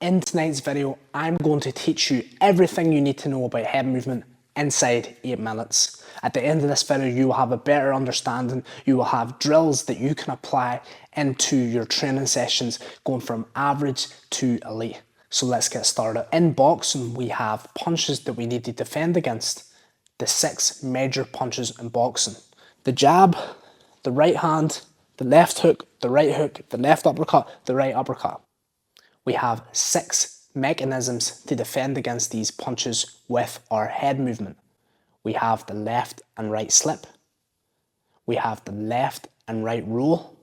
In tonight's video, I'm going to teach you everything you need to know about head movement inside 8 minutes. At the end of this video, you will have a better understanding. You will have drills that you can apply into your training sessions, going from average to elite. So let's get started. In boxing, we have punches that we need to defend against. The 6 major punches in boxing: the jab, the right hand, the left hook, the right hook, the left uppercut, the right uppercut. We have 6 mechanisms to defend against these punches with our head movement. We have the left and right slip, we have the left and right roll,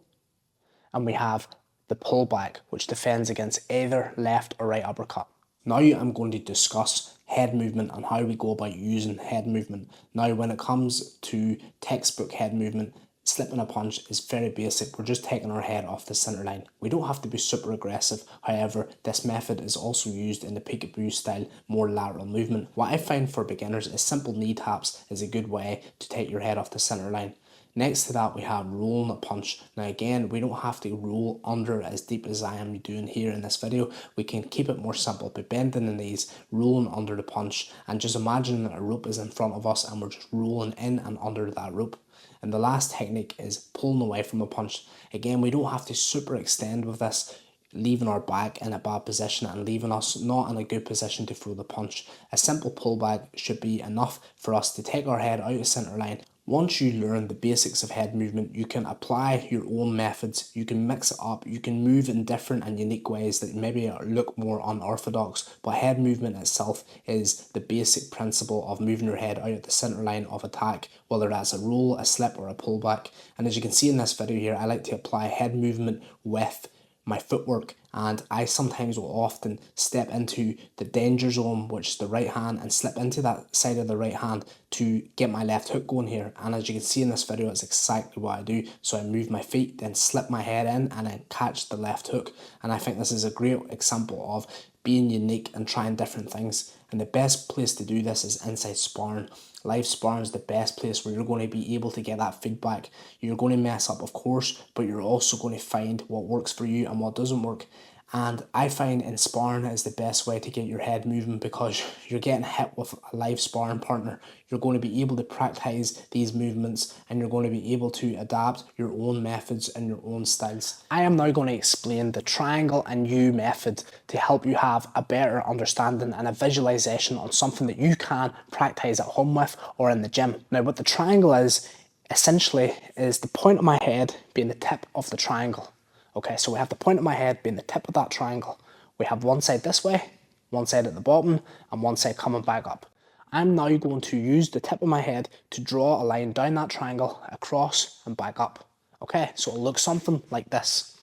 and we have the pullback, which defends against either left or right uppercut. Now I'm going to discuss head movement and how we go about using head movement. Now when it comes to textbook head movement, slipping a punch is very basic. We're just taking our head off the center line. We don't have to be super aggressive. However, this method is also used in the peekaboo style, more lateral movement. What I find for beginners is simple knee taps is a good way to take your head off the center line. Next to that, we have rolling a punch. Now again, we don't have to roll under as deep as I am doing here in this video. We can keep it more simple by bending the knees, rolling under the punch, and just imagine that a rope is in front of us and we're just rolling in and under that rope. And the last technique is pulling away from a punch. Again, we don't have to super extend with this, leaving our back in a bad position and leaving us not in a good position to throw the punch. A simple pullback should be enough for us to take our head out of center line. Once you learn the basics of head movement, you can apply your own methods, you can mix it up, you can move in different and unique ways that maybe look more unorthodox, but head movement itself is the basic principle of moving your head out of the center line of attack, whether that's a roll, a slip, or a pullback. And as you can see in this video here, I like to apply head movement with my footwork, and I sometimes will often step into the danger zone, which is the right hand, and slip into that side of the right hand to get my left hook going here. And as you can see in this video, it's exactly what I do. So I move my feet, then slip my head in, and then catch the left hook. And I think this is a great example of being unique and trying different things. And the best place to do this is inside sparring. Live sparring is the best place where you're going to be able to get that feedback. You're going to mess up, of course, but you're also going to find what works for you and what doesn't work. And I find in sparring is the best way to get your head moving, because you're getting hit with a live sparring partner. You're going to be able to practice these movements and you're going to be able to adapt your own methods and your own styles. I am now going to explain the triangle and U method to help you have a better understanding and a visualization on something that you can practice at home with or in the gym. Now what the triangle is, essentially, is the point of my head being the tip of the triangle. Okay, so we have the point of my head being the tip of that triangle. We have one side this way, one side at the bottom, and one side coming back up. I'm now going to use the tip of my head to draw a line down that triangle, across and back up. Okay, so it'll look something like this.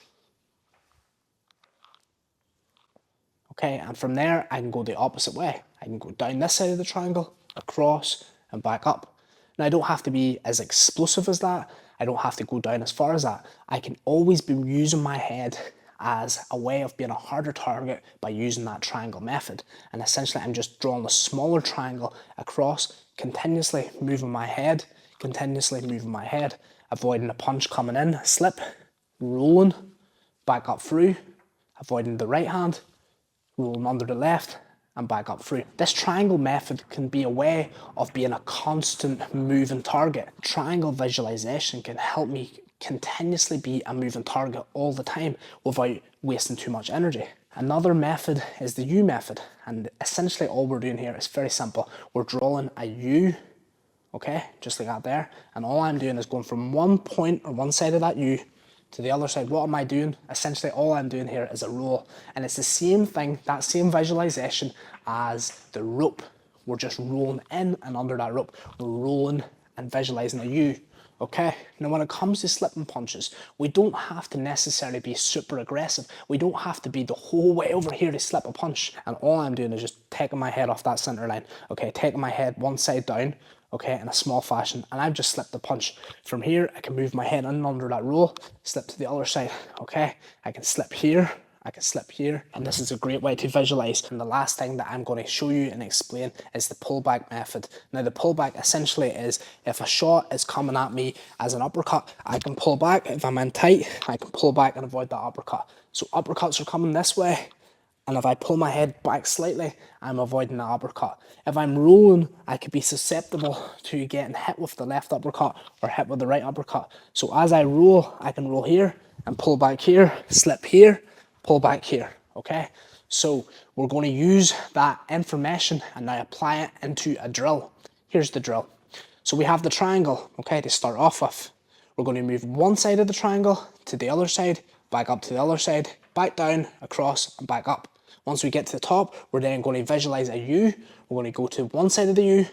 Okay, and from there, I can go the opposite way. I can go down this side of the triangle, across and back up. Now, I don't have to be as explosive as that. I don't have to go down as far as that. I can always be using my head as a way of being a harder target by using that triangle method. And essentially, I'm just drawing a smaller triangle across, continuously moving my head, avoiding a punch coming in, slip, rolling, back up through, avoiding the right hand, rolling under the left, and back up through. This triangle method can be a way of being a constant moving target. Triangle visualization can help me continuously be a moving target all the time without wasting too much energy. Another method is the U method, and essentially all we're doing here is very simple. We're drawing a U, okay, just like that there, and all I'm doing is going from one point or one side of that U to the other side. What am I doing? Essentially all I'm doing here is a roll, and it's the same thing, that same visualization as the rope. We're just rolling in and under that rope. We're rolling and visualizing a U. Okay, now when it comes to slipping punches, we don't have to necessarily be super aggressive. We don't have to be the whole way over here to slip a punch. And all I'm doing is just taking my head off that center line. Okay, taking my head one side down, okay, in a small fashion, and I've just slipped the punch. From here, I can move my head in and under that roll, slip to the other side, okay? I can slip here, I can slip here, and this is a great way to visualize. And the last thing that I'm going to show you and explain is the pullback method. Now the pullback essentially is if a shot is coming at me as an uppercut, I can pull back. If I'm in tight, I can pull back and avoid that uppercut. So uppercuts are coming this way, And if I pull my head back slightly, I'm avoiding the uppercut. If I'm rolling, I could be susceptible to getting hit with the left uppercut or hit with the right uppercut. So as I roll, I can roll here and pull back here, slip here, pull back here, okay? So we're going to use that information and now apply it into a drill. Here's the drill. So we have the triangle, okay, to start off with. We're going to move one side of the triangle to the other side, back up to the other side, back down, across, and back up. Once we get to the top, we're then going to visualize a U. We're going to go to one side of the U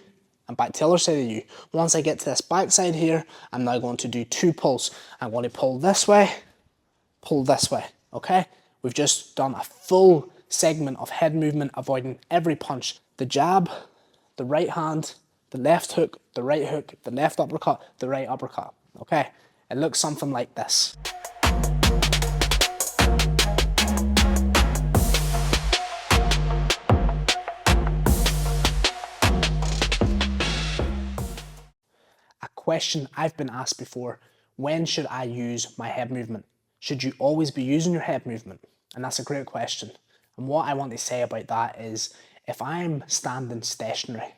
and back to the other side of the U. Once I get to this back side here, I'm now going to do 2 pulls. I'm going to pull this way, okay? We've just done a full segment of head movement, avoiding every punch. The jab, the right hand, the left hook, the right hook, the left uppercut, the right uppercut, okay? It looks something like this. A question I've been asked before: when should I use my head movement? Should you always be using your head movement? And that's a great question. And what I want to say about that is, if I'm standing stationary,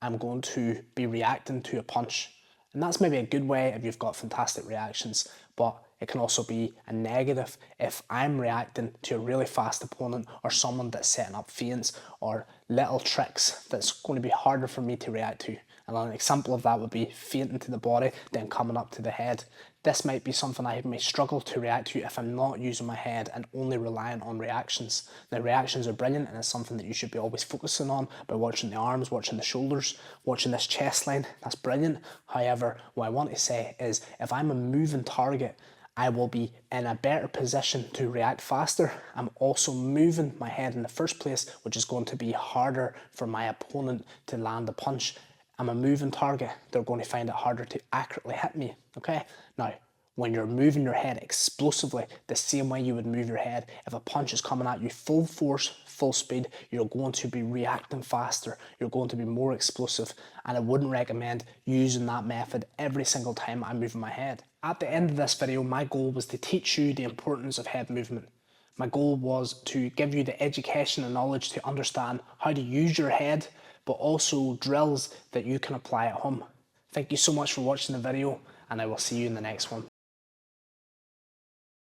I'm going to be reacting to a punch. And that's maybe a good way if you've got fantastic reactions, but it can also be a negative if I'm reacting to a really fast opponent or someone that's setting up feints or little tricks that's going to be harder for me to react to. And an example of that would be feinting to the body, then coming up to the head. This might be something I may struggle to react to if I'm not using my head and only relying on reactions. Now, reactions are brilliant, and it's something that you should be always focusing on by watching the arms, watching the shoulders, watching this chest line. That's brilliant. However, what I want to say is, if I'm a moving target, I will be in a better position to react faster. I'm also moving my head in the first place, which is going to be harder for my opponent to land a punch. I'm a moving target. They're going to find it harder to accurately hit me, okay? Now, when you're moving your head explosively, the same way you would move your head, if a punch is coming at you full force, full speed, you're going to be reacting faster. You're going to be more explosive. And I wouldn't recommend using that method every single time I'm moving my head. At the end of this video, my goal was to teach you the importance of head movement. My goal was to give you the education and knowledge to understand how to use your head, but also drills that you can apply at home. Thank you so much for watching the video, and I will see you in the next one.